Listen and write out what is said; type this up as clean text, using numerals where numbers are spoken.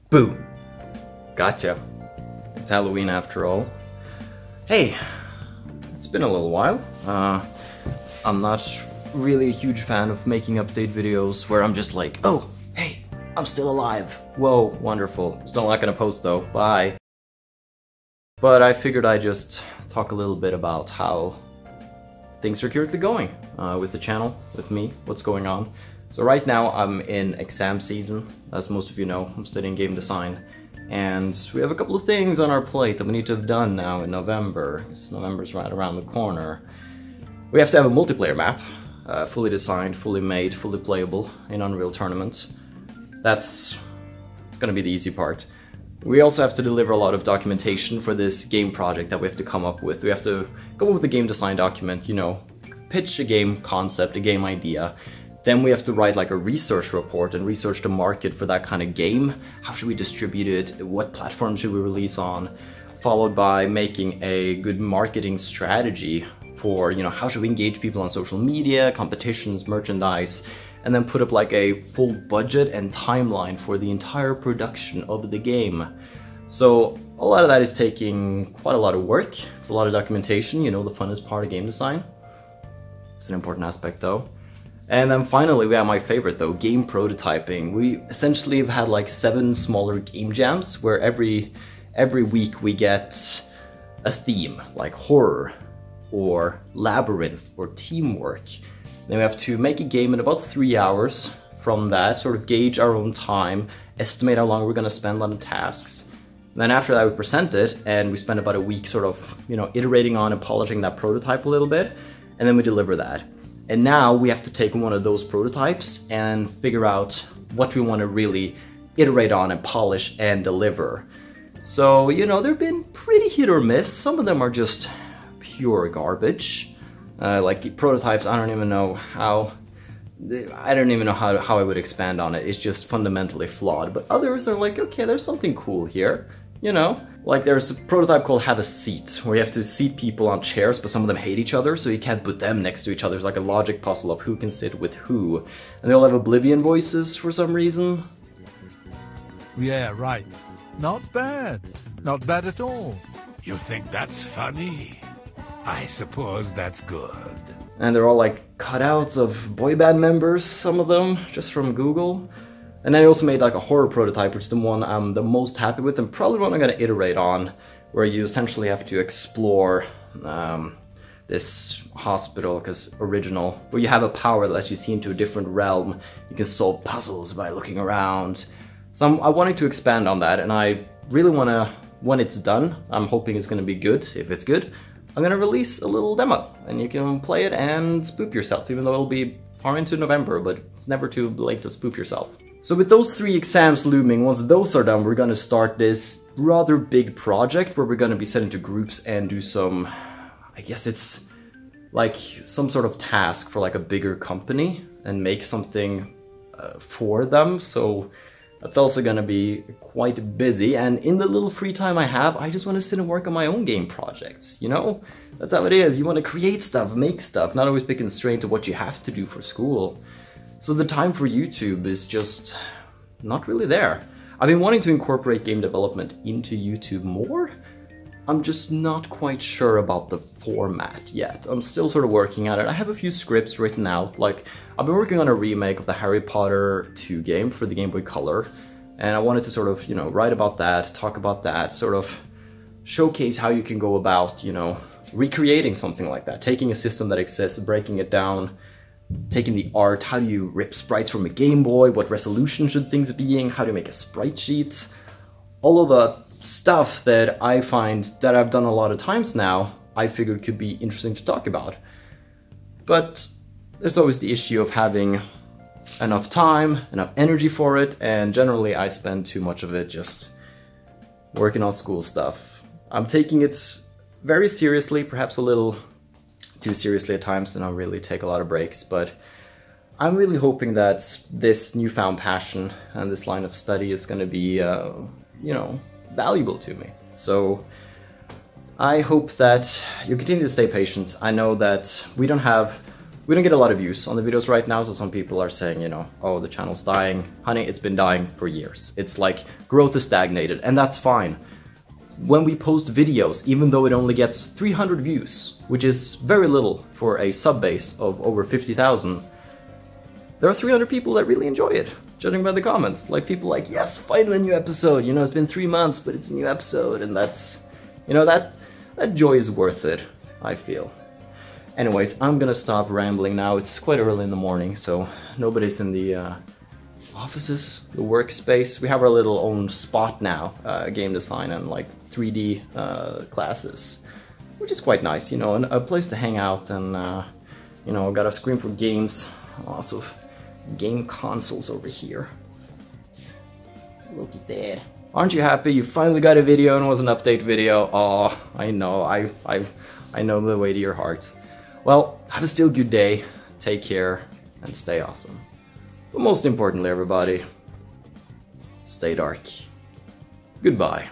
Boo! Gotcha. It's Halloween after all. Hey, it's been a little while. I'm not really a huge fan of making update videos where I'm just like, oh, hey, I'm still alive. Whoa, wonderful. Still not gonna post though, bye. But I figured I'd just talk a little bit about how things are currently going with the channel, with me, what's going on. So right now I'm in exam season, as most of you know. I'm studying game design, and we have a couple of things on our plate that we need to have done now in November, because November's right around the corner. We have to have a multiplayer map, fully designed, fully made, fully playable in Unreal Tournament. It's gonna be the easy part. We also have to deliver a lot of documentation for this game project that we have to come up with. We have to come up with a game design document, you know, pitch a game concept, a game idea. Then we have to write like a research report and research the market for that kind of game. How should we distribute it? What platform should we release on? Followed by making a good marketing strategy for, you know, how should we engage people on social media, competitions, merchandise, and then put up like a full budget and timeline for the entire production of the game. So a lot of that is taking quite a lot of work. It's a lot of documentation, you know, the funnest part of game design. It's an important aspect though. And then finally we have my favorite though, game prototyping. We essentially have had like 7 smaller game jams where every week we get a theme, like horror or labyrinth or teamwork. Then we have to make a game in about 3 hours. From that, sort of gauge our own time, estimate how long we're gonna spend on the tasks. And then after that we present it, and we spend about a week sort of, you know, iterating on and polishing that prototype a little bit, and then we deliver that. And now we have to take one of those prototypes and figure out what we want to really iterate on and polish and deliver. So, you know, they've been pretty hit or miss. Some of them are just pure garbage. Like prototypes, I don't even know how I would expand on it. It's just fundamentally flawed. But others are like, okay, there's something cool here. You know, like there's a prototype called Have a Seat, where you have to seat people on chairs, but some of them hate each other, so you can't put them next to each other. It's like a logic puzzle of who can sit with who. And they all have Oblivion voices for some reason. Yeah, right. Not bad. Not bad at all. You think that's funny? I suppose that's good. And they're all like cutouts of boy band members, some of them, just from Google. And then I also made like a horror prototype, which is the one I'm the most happy with and probably one I'm going to iterate on, where you essentially have to explore this hospital, because original, where you have a power that lets you see into a different realm. You can solve puzzles by looking around. So I wanted to expand on that, and I really want to, when it's done, I'm hoping it's going to be good. If it's good, I'm going to release a little demo, and you can play it and spook yourself, even though it'll be far into November, but it's never too late to spook yourself. So with those 3 exams looming, once those are done, we're going to start this rather big project where we're going to be set into groups and do some, I guess it's like some sort of task for like a bigger company and make something for them. So that's also going to be quite busy. And in the little free time I have, I just want to sit and work on my own game projects, you know? That's how it is. You want to create stuff, make stuff, not always be constrained to what you have to do for school. So the time for YouTube is just not really there. I've been wanting to incorporate game development into YouTube more. I'm just not quite sure about the format yet. I'm still sort of working at it. I have a few scripts written out. Like, I've been working on a remake of the Harry Potter 2 game for the Game Boy Color. And I wanted to sort of, you know, write about that, talk about that, sort of showcase how you can go about, you know, recreating something like that. Taking a system that exists, breaking it down, taking the art, how do you rip sprites from a Game Boy, what resolution should things be in, how do you make a sprite sheet, all of the stuff that I find that I've done a lot of times now, I figured could be interesting to talk about. But there's always the issue of having enough time, enough energy for it, and generally I spend too much of it just working on school stuff. I'm taking it very seriously, perhaps a little too seriously at times, and I really take a lot of breaks, but I'm really hoping that this newfound passion and this line of study is going to be, you know, valuable to me. So I hope that you continue to stay patient. I know that we don't get a lot of views on the videos right now, so some people are saying, you know, oh, the channel's dying. Honey, it's been dying for years. It's like growth is stagnated, and that's fine. When we post videos, even though it only gets 300 views, which is very little for a sub base of over 50,000, there are 300 people that really enjoy it, judging by the comments. Like, people like, yes, finally a new episode, you know, it's been 3 months, but it's a new episode, and that's, you know, that joy is worth it, I feel. Anyways, I'm gonna stop rambling now. It's quite early in the morning, so nobody's in the offices, the workspace. We have our little own spot now, game design and like 3D classes, which is quite nice, you know, and a place to hang out, and you know, got a screen for games, lots of game consoles over here. Look at that. Aren't you happy? You finally got a video and it was an update video. Oh, I know, I know the way to your heart. Well, have a still good day, take care, and stay awesome. But most importantly, everybody, stay dark. Goodbye.